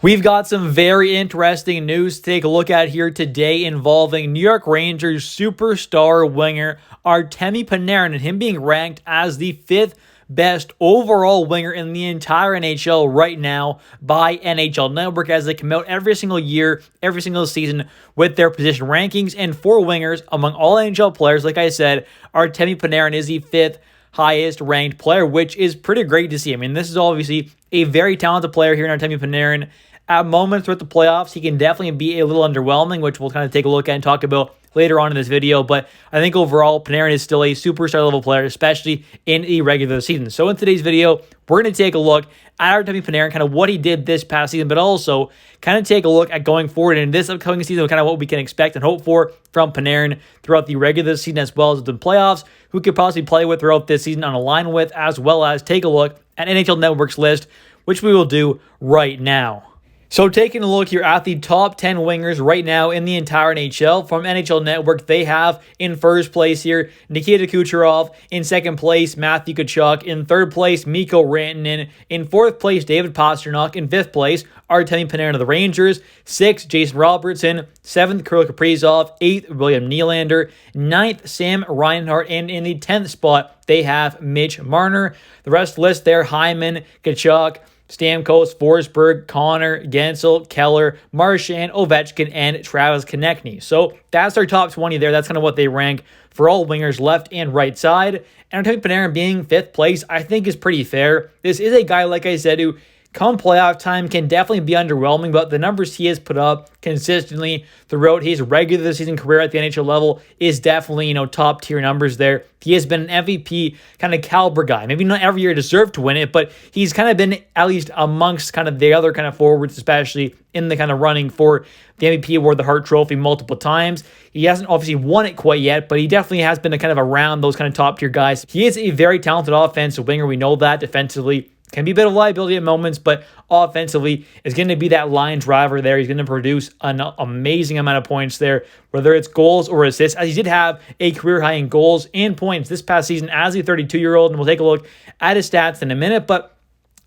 We've got some very interesting news to take a look at here today involving New York Rangers superstar winger Artemi Panarin and him being ranked as the fifth best overall winger in the entire NHL right now by NHL Network as they come out every single year, every single season with their position rankings. And for wingers among all NHL players, like I said, Artemi Panarin is the fifth highest ranked player, which is pretty great to see. I mean, this is obviously a very talented player here in Artemi Panarin. At moments throughout the playoffs, he can definitely be a little underwhelming, which we'll kind of take a look at and talk about later on in this video. But I think overall, Panarin is still a superstar level player, especially in the regular season. So in today's video, we're going to take a look at Artemi Panarin, kind of what he did this past season, but also kind of take a look at going forward in this upcoming season, kind of what we can expect and hope for from Panarin throughout the regular season as well as the playoffs, who could possibly play with throughout this season on a line with, as well as take a look at NHL Network's list, which we will do right now. So taking a look here at the top 10 wingers right now in the entire NHL from NHL Network, they have in first place here Nikita Kucherov, in second place Matthew Tkachuk, in third place Mikko Rantanen, in fourth place David Pastrnak, in fifth place Artemi Panarin of the Rangers, sixth Jason Robertson, seventh Kirill Kaprizov, eighth William Nylander, ninth Sam Reinhart, and in the 10th spot they have Mitch Marner. The rest of the list there, Hyman, Tkachuk, Stamkos, Forsberg, Connor, Gensel, Keller, Marchand, Ovechkin, and Travis Konechny. So that's our top 20 there. That's kind of what they rank for all wingers left and right side. And Artemi Panarin being fifth place, I think is pretty fair. This is a guy, like I said, who come playoff time can definitely be underwhelming, but the numbers he has put up consistently throughout his regular season career at the NHL level is definitely, top tier numbers there. He has been an MVP kind of caliber guy. Maybe not every year deserved to win it, but he's kind of been at least amongst kind of the other kind of forwards, especially in the kind of running for the MVP award, the Hart Trophy, multiple times. He hasn't obviously won it quite yet, but he definitely has been a kind of around those kind of top tier guys. He is a very talented offensive winger. We know that. Defensively can be a bit of liability at moments, but offensively is going to be that line driver there. He's going to produce an amazing amount of points there, whether it's goals or assists, as he did have a career high in goals and points this past season as a 32-year-old, and we'll take a look at his stats in a minute. But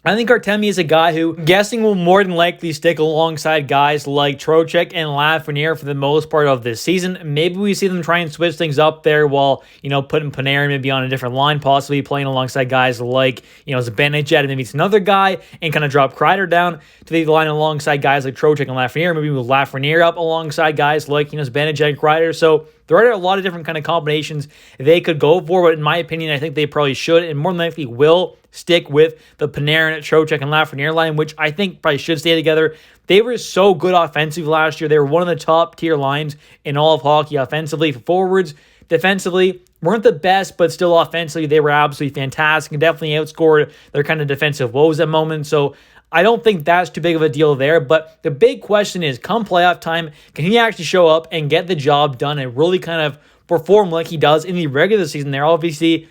I think Artemi is a guy who, guessing, will more than likely stick alongside guys like Trocheck and Lafreniere for the most part of this season. Maybe we see them try and switch things up there while, putting Panarin maybe on a different line, possibly playing alongside guys like, Zibanejad and maybe it's another guy, and kind of drop Kreider down to the line alongside guys like Trocheck and Lafreniere. Maybe move Lafreniere up alongside guys like, Zibanejad and Kreider. So there are a lot of different kind of combinations they could go for, but in my opinion, I think they probably should and more than likely will stick with the Panarin, Trocheck, and Lafreniere line, which I think probably should stay together. They were so good offensively last year. They were one of the top tier lines in all of hockey offensively for forwards. Defensively, weren't the best, but still offensively, they were absolutely fantastic and definitely outscored their kind of defensive woes at moments. So I don't think that's too big of a deal there, but the big question is, come playoff time, can he actually show up and get the job done and really kind of perform like he does in the regular season there? Obviously,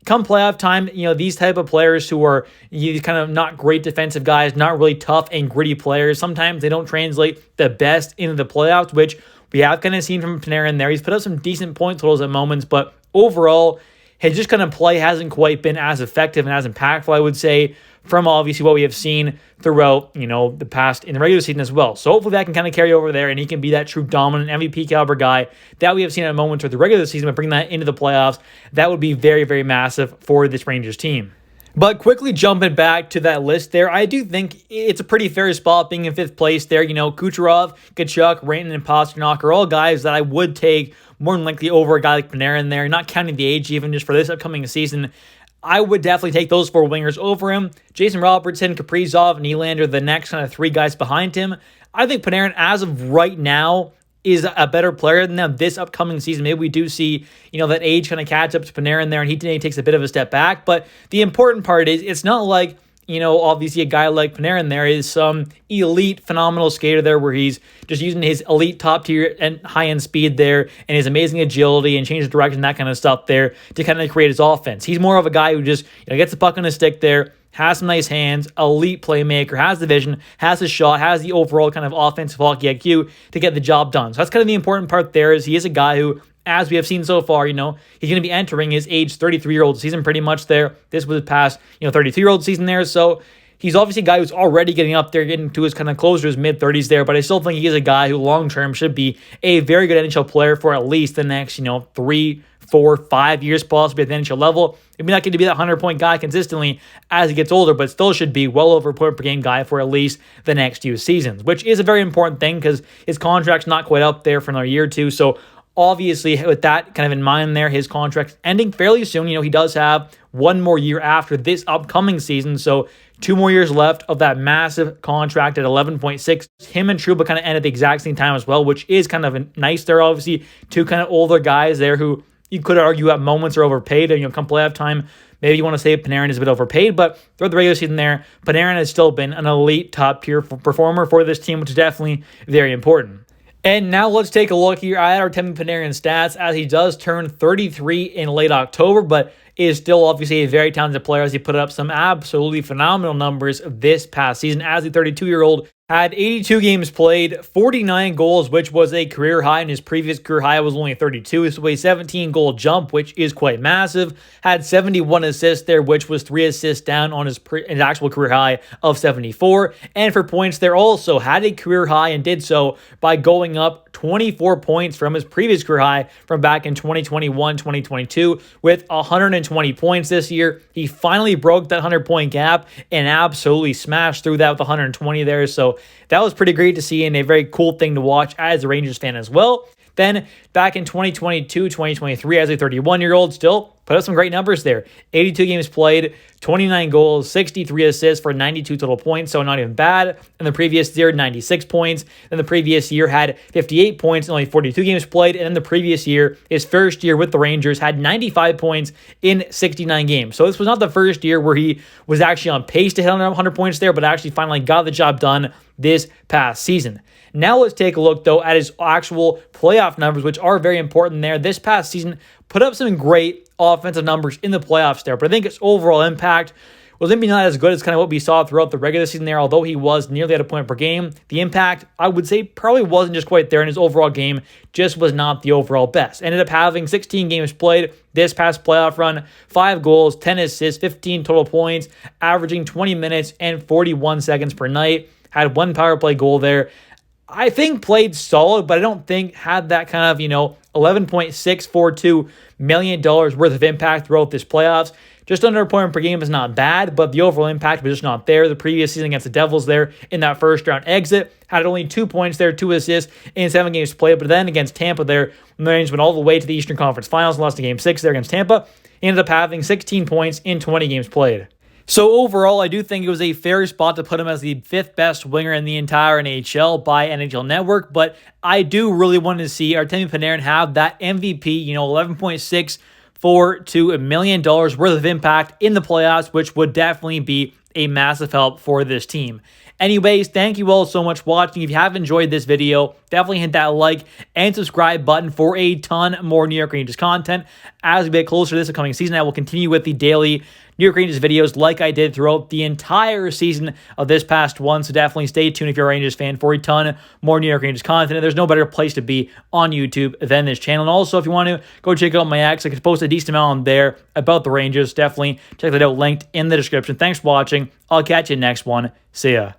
come playoff time, these type of players who are these kind of not great defensive guys, not really tough and gritty players, sometimes they don't translate the best into the playoffs, which we have kind of seen from Panarin there. He's put up some decent point totals at moments, but overall, his just kind of play hasn't quite been as effective and as impactful, I would say, from obviously what we have seen throughout, the past in the regular season as well. So hopefully that can kind of carry over there and he can be that true dominant MVP caliber guy that we have seen at moments with the regular season, but bring that into the playoffs. That would be very, very massive for this Rangers team. But quickly jumping back to that list there, I do think it's a pretty fair spot being in fifth place there. Kucherov, Tkachuk, Rantanen, and Pastrnak are all guys that I would take more than likely over a guy like Panarin there, not counting the age even just for this upcoming season. I would definitely take those four wingers over him. Jason Robertson, Kaprizov, Nylander, the next kind of three guys behind him. I think Panarin, as of right now, is a better player than them this upcoming season. Maybe we do see, that age kind of catch up to Panarin there, and he takes a bit of a step back. But the important part is it's not like, obviously a guy like Panarin there is some elite, phenomenal skater there where he's just using his elite top tier and high-end speed there and his amazing agility and change of direction, that kind of stuff there to kind of create his offense. He's more of a guy who just gets the puck on his stick there, has some nice hands, elite playmaker, has the vision, has the shot, has the overall kind of offensive hockey IQ to get the job done. So that's kind of the important part there is he is a guy who, as we have seen so far, he's going to be entering his age 33-year-old season pretty much there. This was past, 32-year-old season there. So He's obviously a guy who's already getting up there, getting to his kind of closer to his mid-30s there, but I still think he is a guy who long-term should be a very good NHL player for at least the next, 3, 4, 5 years possibly at the NHL level. Maybe not going to be that 100-point guy consistently as he gets older, but still should be well over a point per game guy for at least the next few seasons, which is a very important thing because his contract's not quite up there for another year or two. So obviously, with that kind of in mind there, his contract's ending fairly soon. He does have one more year after this upcoming season, so 2 more years left of that massive contract at 11.6. Him and Trouba kind of end at the exact same time as well, which is kind of nice. They're obviously two kind of older guys there who you could argue at moments are overpaid. And come playoff time, maybe you want to say Panarin is a bit overpaid, but throughout the regular season there, Panarin has still been an elite top-tier performer for this team, which is definitely very important. And now let's take a look here at Artemi Panarin's stats as he does turn 33 in late October, but is still obviously a very talented player as he put up some absolutely phenomenal numbers this past season as the 32-year-old had 82 games played, 49 goals, which was a career high, and his previous career high was only 32, so a 17-goal jump, which is quite massive. Had 71 assists there, which was 3 assists down on his actual career high of 74. And for points there also had a career high and did so by going up 24 points from his previous career high from back in 2021-2022 with 120 points this year. He finally broke that 100-point gap and absolutely smashed through that with 120 there, so that was pretty great to see and a very cool thing to watch as a Rangers fan as well. Then back in 2022-2023 as a 31-year-old, still put up some great numbers there. 82 games played, 29 goals, 63 assists for 92 total points, so not even bad. In the previous year, 96 points. Then the previous year had 58 points and only 42 games played. And then the previous year, his first year with the Rangers, had 95 points in 69 games. So this was not the first year where he was actually on pace to hit 100 points there, but actually finally got the job done this past season. Now let's take a look, though, at his actual playoff numbers, which are very important there. This past season put up some great offensive numbers in the playoffs there, but I think his overall impact was maybe not as good as kind of what we saw throughout the regular season there, although he was nearly at a point per game. The impact, I would say, probably wasn't just quite there, and his overall game just was not the overall best. Ended up having 16 games played this past playoff run, 5 goals, 10 assists, 15 total points, averaging 20 minutes and 41 seconds per night. Had 1 power play goal there. I think played solid, but I don't think had that kind of, $11.642 million worth of impact throughout this playoffs. Just under a point per game is not bad, but the overall impact was just not there. The previous season against the Devils there in that first round exit had only 2 points there, 2 assists in 7 games played. But then against Tampa there, when the Rangers went all the way to the Eastern Conference Finals and lost in Game 6 there against Tampa, he ended up having 16 points in 20 games played. So overall, I do think it was a fair spot to put him as the 5th best winger in the entire NHL by NHL Network, but I do really want to see Artemi Panarin have that MVP, $11.642 million worth of impact in the playoffs, which would definitely be a massive help for this team. Anyways, thank you all so much for watching. If you have enjoyed this video, definitely hit that like and subscribe button for a ton more New York Rangers content. As we get closer to this upcoming season, I will continue with the daily New York Rangers videos like I did throughout the entire season of this past one. So definitely stay tuned if you're a Rangers fan for a ton more New York Rangers content. And there's no better place to be on YouTube than this channel. And also, if you want to go check out my X, I can post a decent amount on there about the Rangers. Definitely check that out, linked in the description. Thanks for watching. I'll catch you next one. See ya.